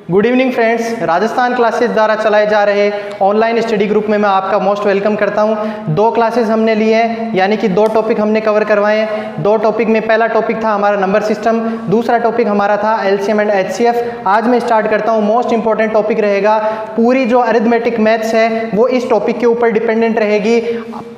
Good evening friends, Rajasthan classes द्वारा चलाए जा रहे ऑनलाइन स्टडी ग्रुप में मैं आपका मोस्ट वेलकम करता हूं। दो क्लासेस हमने लिए हैं, यानी कि दो टॉपिक हमने कवर करवाए हैं। दो टॉपिक में पहला टॉपिक था हमारा नंबर सिस्टम, दूसरा टॉपिक हमारा था एलसीएम एंड एचसीएफ। आज मैं स्टार्ट करता हूं। मोस्ट इंपॉर्टेंट टॉपिक रहेगा, पूरी जो अरिथमेटिक मैथ्स है वो इस टॉपिक के ऊपर डिपेंडेंट रहेगी।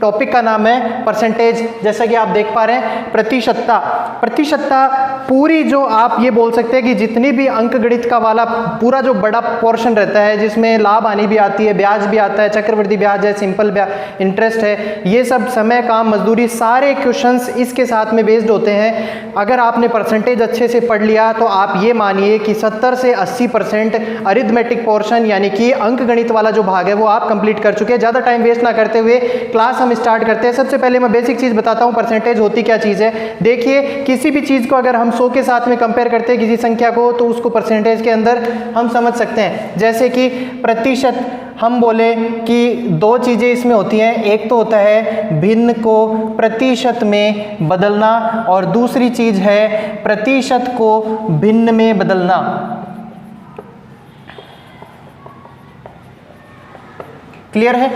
टॉपिक का नाम है परसेंटेज। जैसा कि आप देख पा रहे हैं, प्रतिशतता पूरी जो आप ये बोल सकते हैं कि जितनी भी अंकगणित का वाला पूरा जो बड़ा पोर्शन रहता है, जिसमें लाभ हानि भी आती है, ब्याज भी आता है, चक्रवृद्धि ब्याज है, सिंपल ब्याज इंटरेस्ट है, ये सब समय काम मजदूरी सारे क्वेश्चंस इसके साथ में बेस्ड होते हैं। अगर आपने परसेंटेज अच्छे से पढ़ लिया तो आप ये मानिए कि 70 से 80% अरिथमेटिक पोर्शन यानी कि अंकगणित वाला जो भाग है वो आप कंप्लीट कर चुके हैं। ज़्यादा टाइम वेस्ट ना करते हुए क्लास हम स्टार्ट करते हैं। सबसे पहले मैं बेसिक चीज़ बताता हूँ, परसेंटेज होती क्या चीज़ है। देखिए, किसी भी चीज़ को अगर हम 100 के साथ में कंपेयर करते हैं किसी संख्या को, तो उसको परसेंटेज के अंदर हम समझ सकते हैं। जैसे कि प्रतिशत, हम बोले कि दो चीज़ें इसमें होती हैं, एक तो होता है भिन्न को प्रतिशत में बदलना और दूसरी चीज़ है प्रतिशत को भिन्न में बदलना। क्लियर है?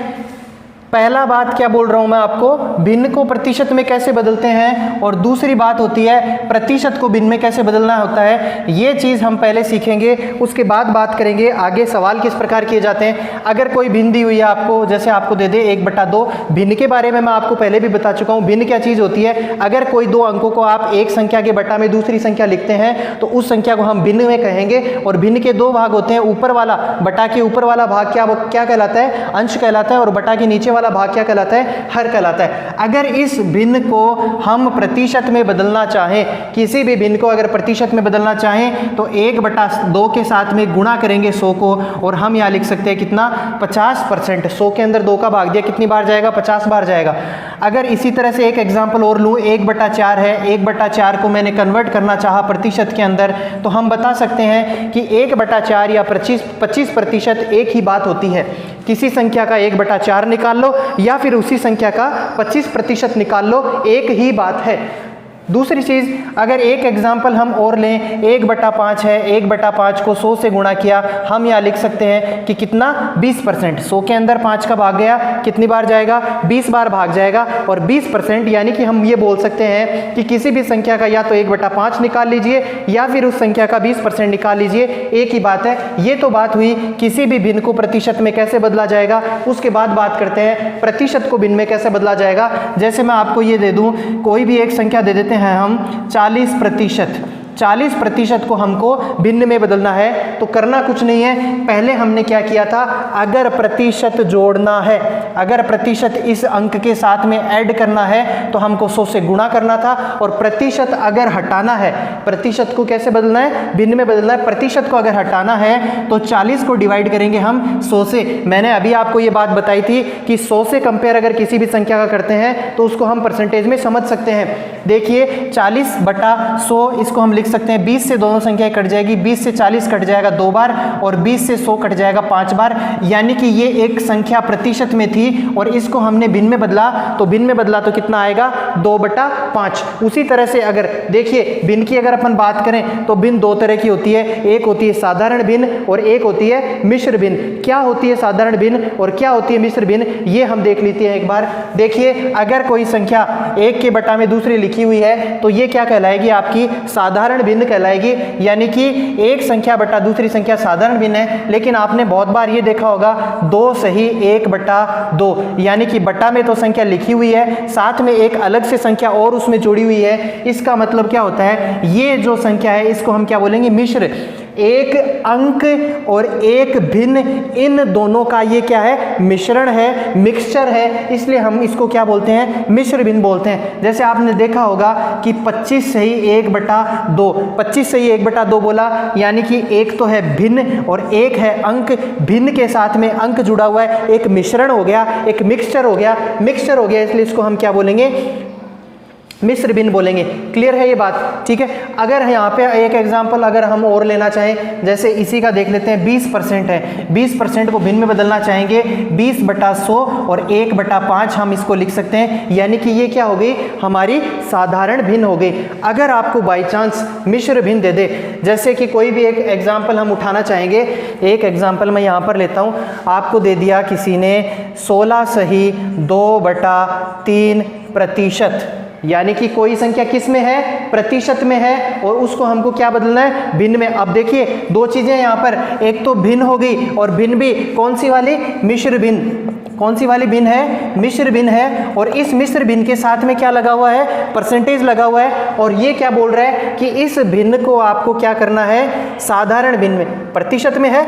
पहला बात क्या बोल रहा हूं मैं आपको, भिन्न को प्रतिशत में कैसे बदलते हैं, और दूसरी बात होती है प्रतिशत को भिन्न में कैसे बदलना होता है। ये चीज़ हम पहले सीखेंगे, उसके बाद बात करेंगे आगे सवाल किस प्रकार किए जाते हैं। अगर कोई भिन्न दी हुई है आपको, जैसे आपको दे दे 1/2, भिन्न के बारे में मैं आपको पहले भी बता चुका हूँ। भिन्न क्या चीज़ होती है, अगर कोई दो अंकों को आप एक संख्या के बटा में दूसरी संख्या लिखते हैं तो उस संख्या को हम भिन्न में कहेंगे। और भिन्न के दो भाग होते हैं, ऊपर वाला बटा के ऊपर वाला भाग क्या कहलाता है, अंश कहलाता है, और बटा के नीचे वाला भाग क्या कहलाता है, हर कहलाता है। अगर इस भिन्न को हम प्रतिशत में बदलना चाहें, किसी भी भिन्न को अगर प्रतिशत में बदलना चाहें तो 1/2 के साथ में गुणा करेंगे 100 को, और हम यहाँ लिख सकते हैं कितना, 50%। 100 के अंदर 2 का भाग दिया, कितनी बार जाएगा, 50 बार जाएगा। अगर इसी तरह से एक एग्जाम्पल और लूँ, 1/4 है, 1/4 को मैंने कन्वर्ट करना चाहा प्रतिशत के अंदर, तो हम बता सकते हैं कि 1/4 या 25% एक ही बात होती है। किसी संख्या का 1/4 निकाल लो या फिर उसी संख्या का 25% निकाल लो, एक ही बात है। दूसरी चीज़, अगर एक एग्जाम्पल हम और लें, 1/5 है, 1/5 को 100 से गुणा किया, हम यहाँ लिख सकते हैं कि कितना, 20%। 100 के अंदर 5 का भाग गया, कितनी बार जाएगा, 20 बार भाग जाएगा। और 20% यानी कि हम ये बोल सकते हैं कि किसी भी संख्या का या तो 1/5 निकाल लीजिए या फिर उस संख्या का 20% निकाल लीजिए, एक ही बात है। ये तो बात हुई किसी भी भिन्न को प्रतिशत में कैसे बदला जाएगा। उसके बाद बात करते हैं प्रतिशत को भिन्न में कैसे बदला जाएगा। जैसे मैं आपको ये दे दूँ, कोई भी एक संख्या दे देते हैं हम 40%, 40% को हमको भिन्न में बदलना है। तो करना कुछ नहीं है, पहले हमने क्या किया था, अगर प्रतिशत जोड़ना है, अगर प्रतिशत इस अंक के साथ में ऐड करना है तो हमको 100 से गुणा करना था। और प्रतिशत अगर हटाना है, प्रतिशत को कैसे बदलना है, भिन्न में बदलना है। प्रतिशत को अगर हटाना है तो 40 को डिवाइड करेंगे हम 100 से। मैंने अभी आपको ये बात बताई थी कि 100 से कंपेयर अगर किसी भी संख्या का करते हैं तो उसको हम परसेंटेज में समझ सकते हैं। देखिए, 40/100, इसको हम सकते हैं 20 से दोनों संख्याएं कट जाएगी, 20 से 40 कट जाएगा 2 बार, और 20 से 100 कट जाएगा 5 बार। यानी कि ये एक संख्या प्रतिशत में थी और इसको हमने भिन्न में बदला, तो भिन्न में बदला तो कितना आएगा, 2/5। उसी तरह से अगर देखिए, भिन्न की अगर अपन बात करें तो भिन्न दो तरह की होती है, एक होती है साधारण भिन्न और एक होती है मिश्र भिन्न। क्या होती है साधारण भिन्न और क्या होती है मिश्र भिन्न, ये हम देख लेते हैं एक बार। देखिए, अगर कोई संख्या 1 के बटा में दूसरी लिखी हुई है तो ये क्या कहलाएगी, आपकी साधारण भिन्न कहलाएगी। यानी कि एक संख्या बटा दूसरी संख्या साधारण भिन्न है। लेकिन आपने बहुत बार ये देखा होगा 2 सही 1/2, यानी कि बटा में तो संख्या लिखी हुई है, साथ में एक अलग से संख्या और उसमें जोड़ी हुई है। इसका मतलब क्या होता है, ये जो संख्या है इसको हम क्या बोलेंगे, मिश्र। एक अंक और एक भिन्न, इन दोनों का ये क्या है, मिश्रण है, मिक्सचर है, इसलिए हम इसको क्या बोलते हैं, मिश्र भिन्न बोलते हैं। जैसे आपने देखा होगा कि 25 सही 1/2, 25 सही 1/2 बोला, यानी कि एक तो है भिन्न और एक है अंक। भिन्न के साथ में अंक जुड़ा हुआ है, एक मिश्रण हो गया, एक मिक्सचर हो गया, इसलिए इसको हम क्या बोलेंगे, मिश्र भिन्न बोलेंगे। क्लियर है ये बात? ठीक है। अगर यहाँ पे एक एग्जांपल अगर हम और लेना चाहें, जैसे इसी का देख लेते हैं, 20% है, 20% को भिन्न में बदलना चाहेंगे, 20/100 और 1/5 हम इसको लिख सकते हैं, यानी कि ये क्या हो गई, हमारी साधारण भिन्न हो गई। अगर आपको बाई चांस मिश्र भिन्न दे दे, जैसे कि कोई भी एक एग्जाम्पल हम उठाना चाहेंगे, एक एग्जाम्पल मैं यहाँ पर लेता हूँ, आपको दे दिया किसी ने 16 सही 2/3%, यानी कि कोई संख्या किस में है, प्रतिशत में है, और उसको हमको क्या बदलना है, भिन्न में। अब देखिए दो चीजें यहाँ पर, एक तो भिन्न हो गई और भिन्न भी कौन सी वाली, मिश्र भिन्न। कौन सी वाली भिन्न है, मिश्र भिन्न है। और इस मिश्र भिन्न के साथ में क्या लगा हुआ है, परसेंटेज लगा हुआ है, और ये क्या बोल रहा है कि इस भिन्न को आपको क्या करना है, साधारण भिन्न में, प्रतिशत में है,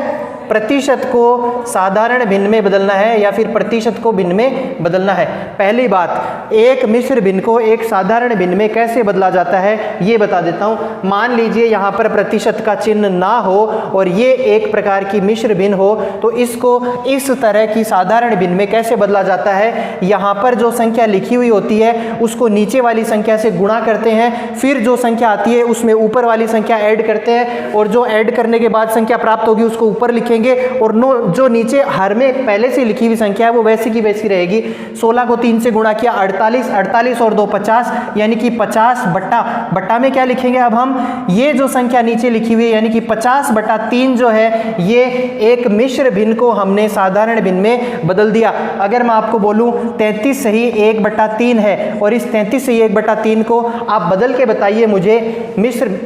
प्रतिशत को साधारण भिन्न में बदलना है या फिर प्रतिशत को भिन्न में बदलना है। पहली बात, एक मिश्र भिन्न को एक साधारण भिन्न में कैसे बदला जाता है ये बता देता हूं। मान लीजिए यहां पर प्रतिशत का चिन्ह ना हो और ये एक प्रकार की मिश्र भिन्न हो, तो इसको इस तरह की साधारण भिन्न में कैसे बदला जाता है, यहां पर जो संख्या लिखी हुई होती है उसको नीचे वाली संख्या से गुणा करते हैं, फिर जो संख्या आती है उसमें ऊपर वाली संख्या ऐड करते हैं, और जो ऐड करने के बाद संख्या प्राप्त होगी उसको ऊपर लिखेंगे, और जो नीचे हर में पहले से लिखी हुई संख्या है वो वैसी की वैसी रहेगी। 16 को 3 से गुणा किया 48, 48 और 2 50, यानी कि 50 बट्टा में क्या लिखेंगे अब हम, ये जो संख्या नीचे लिखी हुई है यानी कि 50/3 जो है, ये एक मिश्र भिन्न को हमने साधारण भिन्न में बदल दिया। अगर मैं आपको बोलूं 33 सही 1/3 है, और इस 33 सही 1/3 को आप बदल के बताइए मुझे,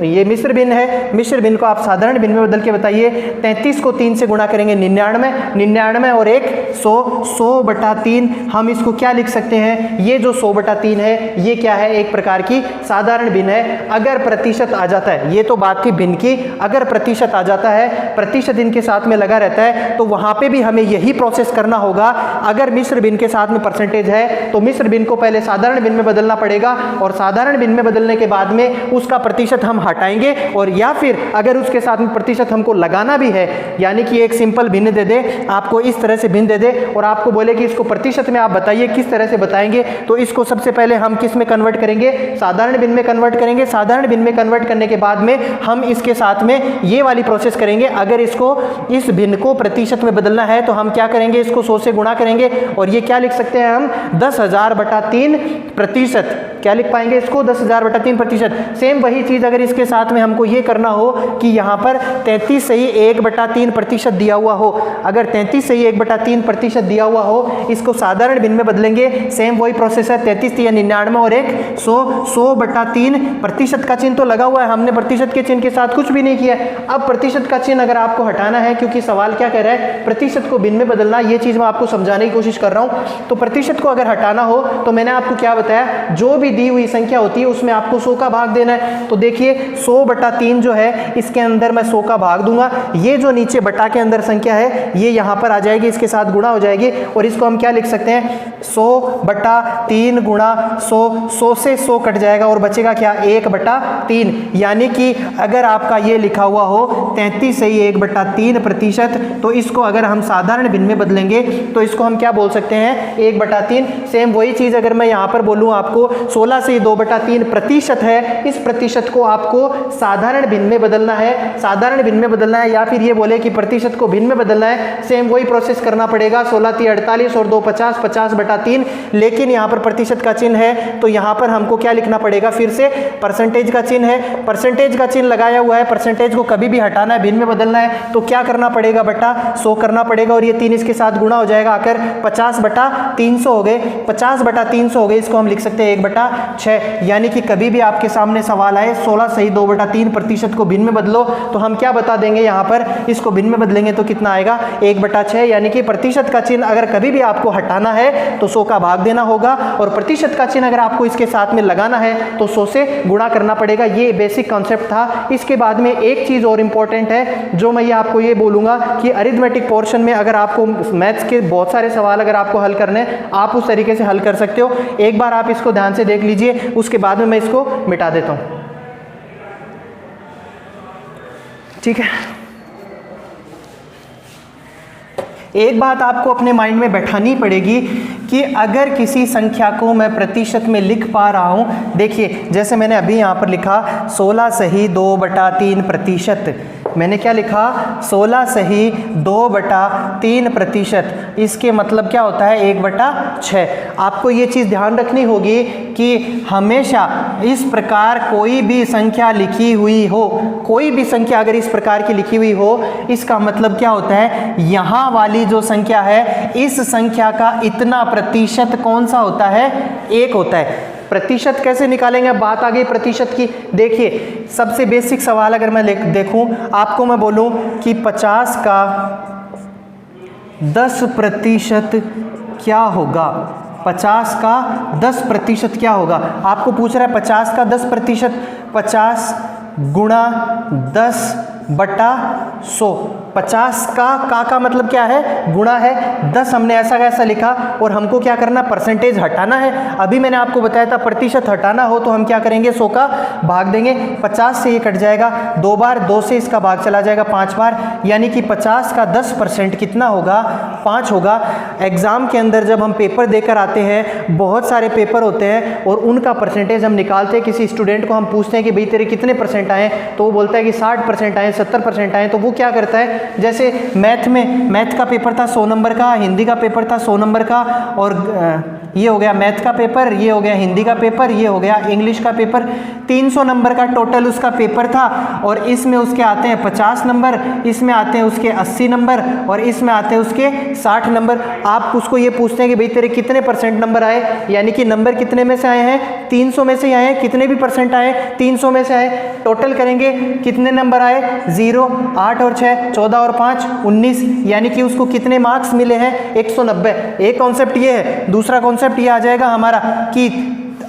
ये मिश्र भिन्न है, मिश्र भिन्न को आप साधारण भिन्न में बदल के बताइए। 33 को 3 से गुणा करेंगे 99 और एक 100/3, हम इसको क्या लिख सकते हैं, ये जो 100/3 है ये क्या है, एक प्रकार की साधारण भिन्न है। अगर प्रतिशत आ जाता है, ये तो बात थी भिन्न की, अगर प्रतिशत आ जाता है, प्रतिशत इनके साथ में लगा रहता है, तो वहां पे भी हमें यही प्रोसेस करना होगा। अगर मिश्र भिन्न के साथ में परसेंटेज है तो मिश्र भिन्न को पहले साधारण भिन्न में बदलना पड़ेगा, और साधारण भिन्न में बदलने के बाद में उसका प्रतिशत हम हटाएंगे, और या फिर अगर उसके साथ में प्रतिशत हमको लगाना भी है, यानी कि एक सिंपल भिन्न दे दे आपको, इस तरह से भिन्न दे दे और आपको बोले कि इसको प्रतिशत में आप बताइए, किस तरह से बताएंगे, तो इसको सबसे पहले हम किस में कन्वर्ट करेंगे, साधारण भिन्न में कन्वर्ट करेंगे। साधारण भिन्न में कन्वर्ट करने के बाद में हम इसके साथ में ये वाली प्रोसेस करेंगे। अगर इसको इस भिन्न को प्रतिशत में बदलना है तो हम क्या करेंगे, इसको 100 से गुणा करेंगे, और ये क्या लिख सकते हैं हम, 10,000/3%, क्या लिख पाएंगे इसको, 10,000/3%। सेम वही चीज अगर इसके साथ में हमको ये करना हो कि यहाँ पर 33 सही 1/3% दिया हुआ हो, अगर 33 सही 1/3% दिया हुआ हो, इसको साधारण भिन्न में बदलेंगे, सेम वही प्रोसेस है, 33 या 99 और एक 100/3%। का चिन्ह तो लगा हुआ है, हमने प्रतिशत के चिन्ह के साथ कुछ भी नहीं किया। अब प्रतिशत का चिन्ह अगर आपको हटाना है, क्योंकि सवाल क्या कह रहा है, प्रतिशत को भिन्न में बदलना, ये चीज मैं आपको समझाने की कोशिश कर रहा हूं। तो प्रतिशत को अगर हटाना हो तो मैंने आपको क्या बताया, जो भी दी हुई संख्या होती है उसमें आपको 100 का भाग देना है। तो देखिए 100/3 जो है, इसके अंदर मैं 100 का भाग दूंगा, ये जो नीचे बटा के अंदर संख्या है ये यहां पर आ जाएगी, इसके साथ गुणा हो जाएगी, और इसको हम क्या लिख सकते हैं, 100/3 गुणा 100, 100 से 100 कट जाएगा और बचेगा क्या, 1/3। यानी कि अगर आपका ये लिखा हुआ हो 33 सही 1/3%, तो इसको अगर हम साधारण भिन्न में बदलेंगे तो इसको हम क्या बोल सकते हैं, 1/3। सेम वही चीज अगर मैं यहां पर बोलूं आपको 16 से 2/3% है, इस प्रतिशत को आपको साधारण भिन्न में बदलना है, साधारण भिन्न में बदलना है, या फिर ये बोले कि प्रतिशत को भिन्न में बदलना है, सेम वही प्रोसेस करना पड़ेगा। 16 × 48 और 2 50, 50/3, लेकिन यहाँ पर प्रतिशत का चिन्ह है तो यहाँ पर हमको क्या लिखना पड़ेगा, फिर से परसेंटेज का चिन्ह है, परसेंटेज का चिन्ह लगाया हुआ है, परसेंटेज को कभी भी हटाना है, भिन्न में बदलना है, तो क्या करना पड़ेगा, बटा 100 करना पड़ेगा, और ये 3 इसके साथ गुणा हो जाएगा, आकर 50/300 हो गए, 50/300 हो गए, इसको हम लिख सकते हैं 1/6। यानी कि कभी भी आपके सामने सवाल आए 16 सही 2/3% को भिन्न में बदलो, तो हम क्या बता देंगे, यहाँ पर इसको भिन्न में बदलेंगे तो कितना आएगा, 1/6। यानी कि प्रतिशत का चिन्ह अगर कभी भी आपको हटाना है तो 100 का भाग देना होगा, और प्रतिशत का चिन्ह अगर आपको इसके साथ में लगाना है तो 100 से गुणा करना पड़ेगा। ये बेसिक कॉन्सेप्ट था। इसके बाद में एक चीज और इंपॉर्टेंट है जो मैं आपको ये बोलूंगा कि अरिथमेटिक पोर्शन में अगर आपको मैथ्स के बहुत सारे सवाल अगर आपको हल करने, आप उस तरीके से हल कर सकते हो। एक बार आप इसको ध्यान से देख लीजिए, उसके बाद में मैं इसको मिटा देता हूं, ठीक है। एक बात आपको अपने माइंड में बैठानी पड़ेगी कि अगर किसी संख्या को मैं प्रतिशत में लिख पा रहा हूँ, देखिए जैसे मैंने अभी यहाँ पर लिखा 16 सही 2/3%। मैंने क्या लिखा? 16 सही 2/3%। इसके मतलब क्या होता है? 1/6। आपको ये चीज़ ध्यान रखनी होगी कि हमेशा इस प्रकार कोई भी संख्या लिखी हुई हो, कोई भी संख्या अगर इस प्रकार की लिखी हुई हो, इसका मतलब क्या होता है? यहाँ वाली जो संख्या है, इस संख्या का इतना प्रतिशत कौन सा होता है? 1 होता है। प्रतिशत कैसे निकालेंगे? बात आ गई प्रतिशत की। देखिए सबसे बेसिक सवाल अगर मैं देखूं, आपको मैं बोलूं कि 50 का 10% क्या होगा? 50 का 10% क्या होगा? आपको पूछ रहा है 50 का 10%, 50 गुणा 10/100। 50 का मतलब क्या है? गुणा है। 10 हमने ऐसा कैसा लिखा और हमको क्या करना? परसेंटेज हटाना है। अभी मैंने आपको बताया था प्रतिशत हटाना हो तो हम क्या करेंगे? 100 का भाग देंगे। 50 से ये कट जाएगा 2 बार, 2 से इसका भाग चला जाएगा 5 बार, यानी कि 50 का 10% कितना होगा? 5 होगा। एग्जाम के अंदर जब हम पेपर देकर आते हैं, बहुत सारे पेपर होते हैं और उनका परसेंटेज हम निकालते हैं। किसी स्टूडेंट को हम पूछते हैं कि भाई तेरे कितने परसेंट आए, तो वो बोलता है कि 60% आए, 70% आए। तो वो क्या करता है, जैसे मैथ का पेपर था 100 नंबर का, हिंदी का पेपर था 100 नंबर का, और ये हो गया मैथ का पेपर, ये हो गया हिंदी का पेपर, ये हो गया इंग्लिश का पेपर। 300 नंबर का टोटल उसका पेपर था और इसमें उसके आते हैं 50 नंबर, इसमें आते हैं उसके 80 नंबर और इसमें आते हैं उसके 60 नंबर। आप उसको ये पूछते हैं कि भाई तेरे कितने परसेंट नंबर आए, यानी कि नंबर कितने में से आए हैं? 300 में से आए हैं। कितने भी परसेंट आए? 300 में से आए। टोटल करेंगे कितने नंबर आए? 0, 8 और 6 14 और 5 19, यानी कि उसको कितने मार्क्स मिले हैं? 190। एक कॉन्सेप्ट ये है। दूसरा कॉन्सेप्ट ये आ जाएगा हमारा कि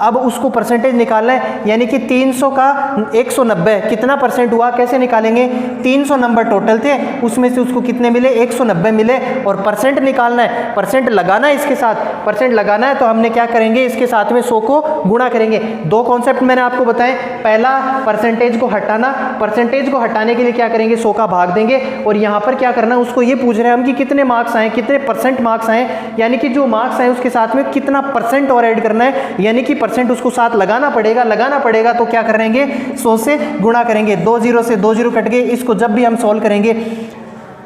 अब उसको परसेंटेज निकालना है, यानी कि 300 का 190 कितना परसेंट हुआ? कैसे निकालेंगे? 300 नंबर टोटल थे, उसमें से उसको कितने मिले? 190 मिले और परसेंट निकालना है, परसेंट लगाना है इसके साथ। परसेंट लगाना है तो हमने क्या करेंगे? इसके साथ में 100 को गुणा करेंगे। 2 कॉन्सेप्ट मैंने आपको बताए। पहला परसेंटेज को हटाना, परसेंटेज को हटाने के लिए क्या करेंगे? 100 का भाग देंगे और यहाँ पर क्या करना है? उसको ये पूछ रहे हैं हम कि कितने मार्क्स आए, कितने परसेंट मार्क्स आए, यानी कि जो मार्क्स आए उसके साथ में कितना परसेंट और ऐड करना है, यानी कि परसेंट उसको साथ लगाना पड़ेगा। तो क्या करेंगे? 100 से गुणा करेंगे। 2 0 से 2 0 कट गए। इसको जब भी हम सॉल्व करेंगे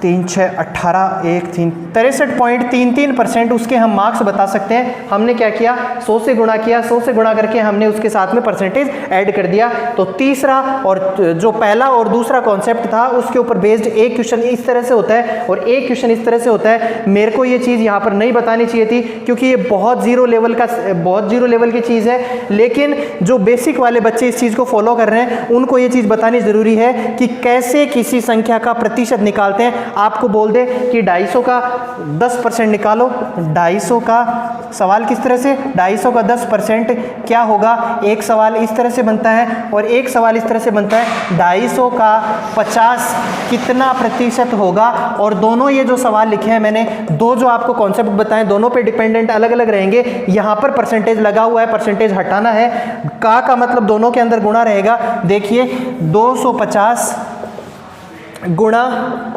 3 6 18 1 3 63.33% उसके हम मार्क्स बता सकते हैं। हमने क्या किया? 100 से गुणा किया, 100 से गुणा करके हमने उसके साथ में परसेंटेज ऐड कर दिया। तो तीसरा और जो पहला और दूसरा कॉन्सेप्ट था उसके ऊपर बेस्ड एक क्वेश्चन इस तरह से होता है और एक क्वेश्चन इस तरह से होता है। मेरे को ये चीज़ यहाँ पर नहीं बतानी चाहिए थी क्योंकि ये बहुत जीरो लेवल की चीज़ है, लेकिन जो बेसिक वाले बच्चे इस चीज़ को फॉलो कर रहे हैं उनको ये चीज़ बतानी ज़रूरी है कि कैसे किसी संख्या का प्रतिशत निकालते हैं। आपको बोल दे कि 250 का 10% निकालो। 250 का सवाल किस तरह से? 250 का 10% क्या होगा? एक सवाल इस तरह से बनता है और एक सवाल इस तरह से बनता है। 250 का 50 कितना प्रतिशत होगा? और दोनों ये जो सवाल लिखे हैं मैंने, दो जो आपको कॉन्सेप्ट बताए, दोनों पे डिपेंडेंट अलग अलग रहेंगे। यहाँ पर परसेंटेज लगा हुआ है, परसेंटेज हटाना है। का मतलब दोनों के अंदर गुणा रहेगा। देखिए 250 गुणा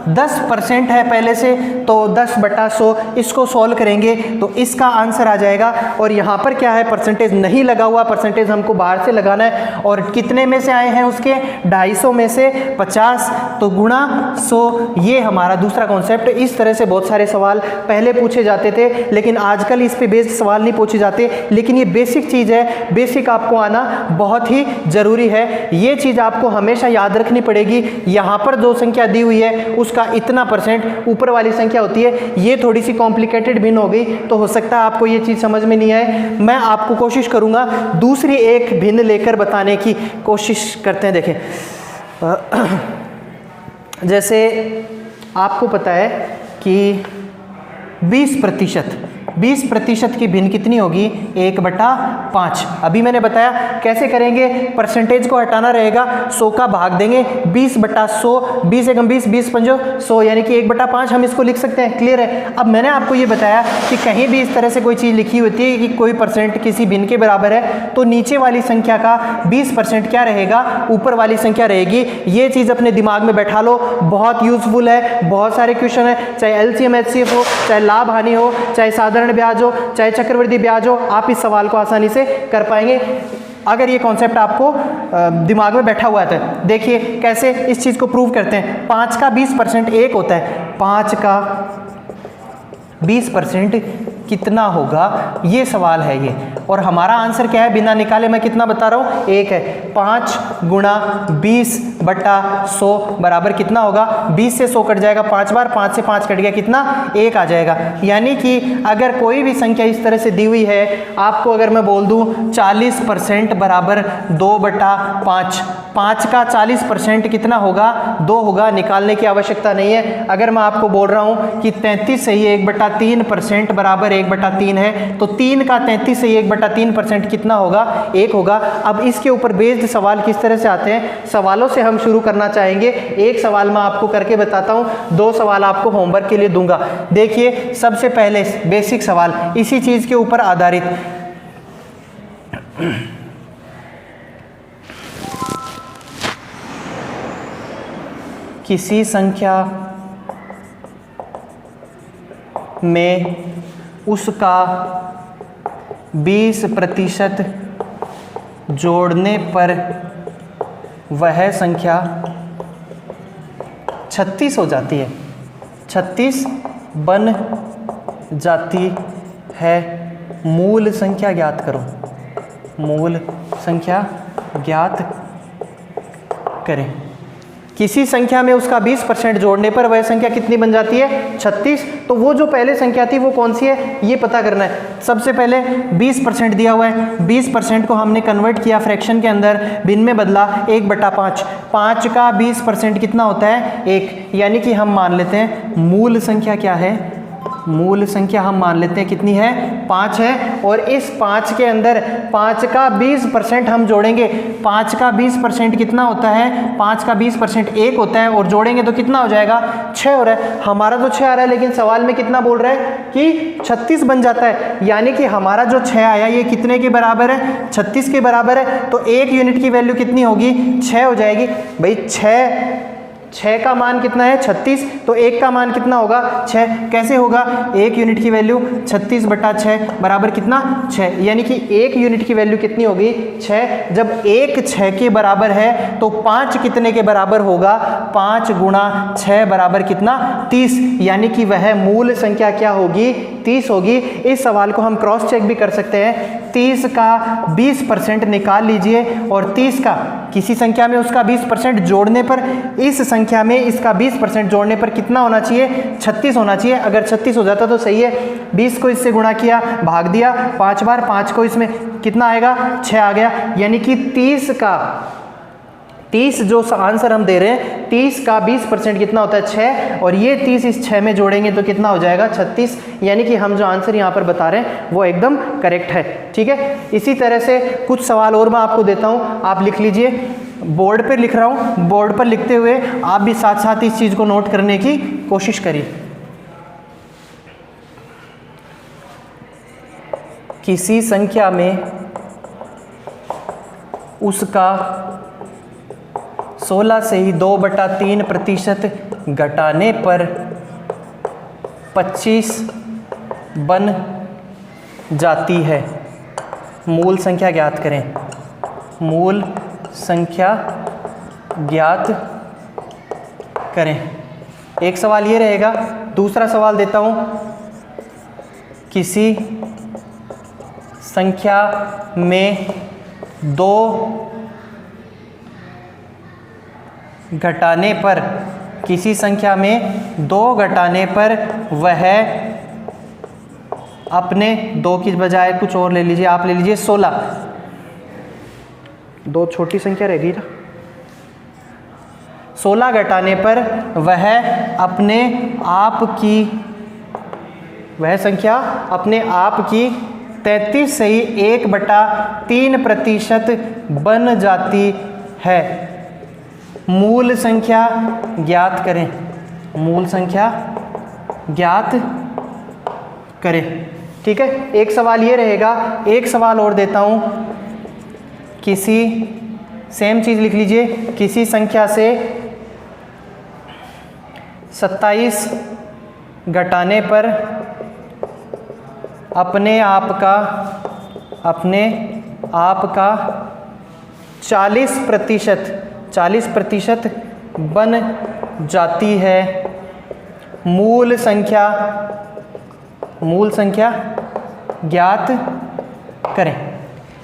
10% है पहले से, तो 10/100। इसको सॉल्व करेंगे तो इसका आंसर आ जाएगा। और यहाँ पर क्या है? परसेंटेज नहीं लगा हुआ, परसेंटेज हमको बाहर से लगाना है। और कितने में से आए हैं उसके? 250 में से 50, तो गुणा 100। ये हमारा दूसरा कॉन्सेप्ट। इस तरह से बहुत सारे सवाल पहले पूछे जाते थे, लेकिन आजकल इस पे बेस्ड सवाल नहीं पूछे जाते। लेकिन ये बेसिक चीज़ है, बेसिक आपको आना बहुत ही ज़रूरी है। ये चीज़ आपको हमेशा याद रखनी पड़ेगी। यहाँ पर जो संख्या दी हुई है उसका इतना परसेंट ऊपर वाली संख्या होती है। ये थोड़ी सी कॉम्प्लिकेटेड भिन्न हो गई तो हो सकता है आपको ये चीज़ समझ में नहीं आए। मैं आपको कोशिश करूंगा दूसरी एक भिन्न लेकर बताने की कोशिश करते हैं। देखें जैसे आपको पता है कि 20% की भिन्न कितनी होगी? 1/5। अभी मैंने बताया कैसे करेंगे। परसेंटेज को हटाना रहेगा, 100 का भाग देंगे। 20/100, 20 एकम 20, 20 पंजो 100, यानी कि 1/5 हम इसको लिख सकते हैं। क्लियर है? अब मैंने आपको ये बताया कि कहीं भी इस तरह से कोई चीज़ लिखी होती है कि कोई परसेंट किसी भिन्न के बराबर है, तो नीचे वाली संख्या का 20% क्या रहेगा? ऊपर वाली संख्या रहेगी। ये चीज़ अपने दिमाग में बैठा लो, बहुत यूजफुल है। बहुत सारे क्वेश्चन है, चाहे LCM HCF हो, चाहे लाभ हानि हो, चाहे साधारण साधारण ब्याज हो चाहे चक्रवृद्धि ब्याज हो, आप इस सवाल को आसानी से कर पाएंगे अगर ये कॉन्सेप्ट आपको दिमाग में बैठा हुआ है। देखिए कैसे इस चीज़ को प्रूव करते हैं। 5 का 20% 1 होता है, 5 का 20% कितना होगा, ये सवाल है ये। और हमारा आंसर क्या है, बिना निकाले मैं कितना बता रहा हूँ, 1 है। 5 गुणा 20/100 बराबर कितना होगा, 20 से 100 कट जाएगा 5 बार, 5 से 5 कट गया कितना, 1 आ जाएगा। यानी कि अगर कोई भी संख्या इस तरह से दी हुई है, आपको अगर मैं बोल दूँ 40% बराबर 2/5, 5 का 40% कितना होगा, 2 होगा, निकालने की आवश्यकता नहीं है। अगर मैं आपको बोल रहा हूँ कि 33 से ही 1/3% बराबर 1/3 है, तो 3 का 33 से 1/3% कितना होगा, 1 होगा। अब इसके ऊपर बेस्ड सवाल किस तरह से आते हैं, सवालों से हम शुरू करना चाहेंगे। एक सवाल मैं आपको करके बताता हूँ, 2 सवाल आपको होमवर्क के लिए दूंगा। देखिए सबसे पहले बेसिक सवाल इसी चीज के ऊपर आधारित, किसी संख्या में उसका 20% जोड़ने पर वह संख्या 36 हो जाती है, 36 बन जाती है। मूल संख्या ज्ञात करो, मूल संख्या ज्ञात करें। किसी संख्या में उसका 20% जोड़ने पर वह संख्या कितनी बन जाती है, 36। तो वो जो पहले संख्या थी वो कौन सी है, ये पता करना है। सबसे पहले 20% दिया हुआ है, 20% को हमने कन्वर्ट किया फ्रैक्शन के अंदर, भिन्न में बदला 1/5। 5 का 20% कितना होता है, 1। यानी कि हम मान लेते हैं मूल संख्या क्या है, मूल संख्या हम मान लेते हैं कितनी है, 5 है। और इस 5 के अंदर 5 का 20% हम जोड़ेंगे। 5 का 20% कितना होता है, 5 का 20% 1 होता है, और जोड़ेंगे तो कितना हो जाएगा, 6 हो रहा है। हमारा तो 6 आ रहा है, लेकिन सवाल में कितना बोल रहा है कि 36 बन जाता है। यानी कि हमारा जो 6 आया ये कितने के बराबर है, 36 के बराबर है। तो 1 यूनिट की वैल्यू कितनी होगी, 6 हो जाएगी। भाई 6 का मान कितना है, 36, तो 1 का मान कितना होगा, 6। कैसे होगा, 1 यूनिट की वैल्यू 36/6 बराबर कितना, 6। यानी कि 1 यूनिट की वैल्यू कितनी होगी, 6। जब 1 6 के बराबर है तो 5 कितने के बराबर होगा, 5 गुणा 6 बराबर कितना, 30। यानी कि वह मूल संख्या क्या होगी, 30 होगी। इस सवाल को हम क्रॉस चेक भी कर सकते हैं। 30 का 20% निकाल लीजिए, और 30 का किसी संख्या में उसका 20% जोड़ने पर, इस संख्या में इसका 20% जोड़ने पर कितना होना चाहिए, 36 होना चाहिए। अगर 36 हो जाता तो सही है। 20 को इससे गुणा किया, भाग दिया 5 बार, 5 को इसमें कितना आएगा, 6 आ गया। यानी कि 30 जो आंसर हम दे रहे हैं, 30 का 20% कितना होता है, 6। और ये 30 इस 6 में जोड़ेंगे तो कितना हो जाएगा, 36। यानी कि हम जो आंसर यहाँ पर बता रहे हैं वो एकदम करेक्ट है। ठीक है, इसी तरह से कुछ सवाल और मैं आपको देता हूँ, आप लिख लीजिए। बोर्ड पर लिख रहा हूँ, बोर्ड पर लिखते हुए आप भी साथ साथ इस चीज़ को नोट करने की कोशिश करिए। किसी संख्या में उसका 16 से ही 2/3% घटाने पर 25 बन जाती है। मूल संख्या ज्ञात करें, मूल संख्या ज्ञात करें। एक सवाल ये रहेगा। दूसरा सवाल देता हूं, किसी संख्या में 2 घटाने पर, किसी संख्या में 2 घटाने पर वह अपने 2 की बजाय कुछ और ले लीजिए, आप ले लीजिए 16। 2 छोटी संख्या रहेगी ना, 16 घटाने पर वह अपने आप की, वह संख्या अपने आप की 33 से ही 1/3% बन जाती है। मूल संख्या ज्ञात करें, मूल संख्या ज्ञात करें। ठीक है, एक सवाल ये रहेगा। एक सवाल और देता हूं, किसी, सेम चीज लिख लीजिए, किसी संख्या से 27 घटाने पर अपने आप का 40% बन जाती है। मूल संख्या ज्ञात करें।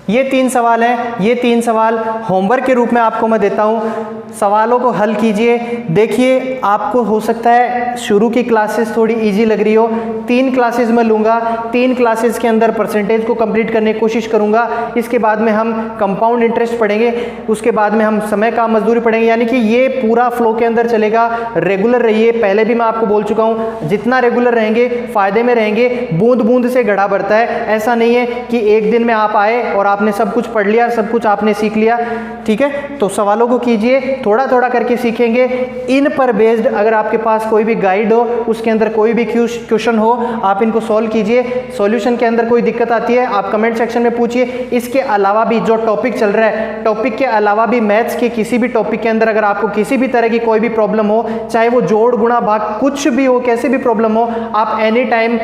ये 3 सवाल हैं। ये 3 सवाल होमवर्क के रूप में आपको मैं देता हूँ। सवालों को हल कीजिए। देखिए, आपको हो सकता है शुरू की क्लासेस थोड़ी इजी लग रही हो। 3 क्लासेस मैं लूँगा। 3 क्लासेस के अंदर परसेंटेज को कंप्लीट करने की कोशिश करूँगा। इसके बाद में हम कंपाउंड इंटरेस्ट पढ़ेंगे, उसके बाद में हम समय काम मजदूरी पढ़ेंगे। यानी कि ये पूरा फ्लो के अंदर चलेगा। रेगुलर रहिए। पहले भी मैं आपको बोल चुका हूँ, जितना रेगुलर रहेंगे फ़ायदे में रहेंगे। बूंद बूंद से घड़ा भरता है। ऐसा नहीं है कि एक दिन में आप आए और आपने सब कुछ पढ़ लिया, सब कुछ आपने सीख लिया। ठीक है, तो सवालों को कीजिए, थोड़ा थोड़ा करके सीखेंगे। इन पर बेस्ड अगर आपके पास कोई भी गाइड हो, उसके अंदर कोई भी क्वेश्चन हो, आप इनको सॉल्व कीजिए। सॉल्यूशन के अंदर कोई दिक्कत आती है आप कमेंट सेक्शन में पूछिए। इसके अलावा भी जो टॉपिक चल रहा है, टॉपिक के अलावा भी मैथ्स के किसी भी टॉपिक के अंदर अगर आपको किसी भी तरह की कोई भी प्रॉब्लम हो, चाहे वो जोड़ गुणा भाग कुछ भी हो, कैसे भी प्रॉब्लम हो, आप एनी टाइम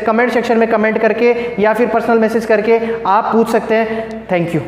कमेंट सेक्शन में कमेंट करके या फिर पर्सनल मैसेज करके आप पूछ सकते हैं। Thank you.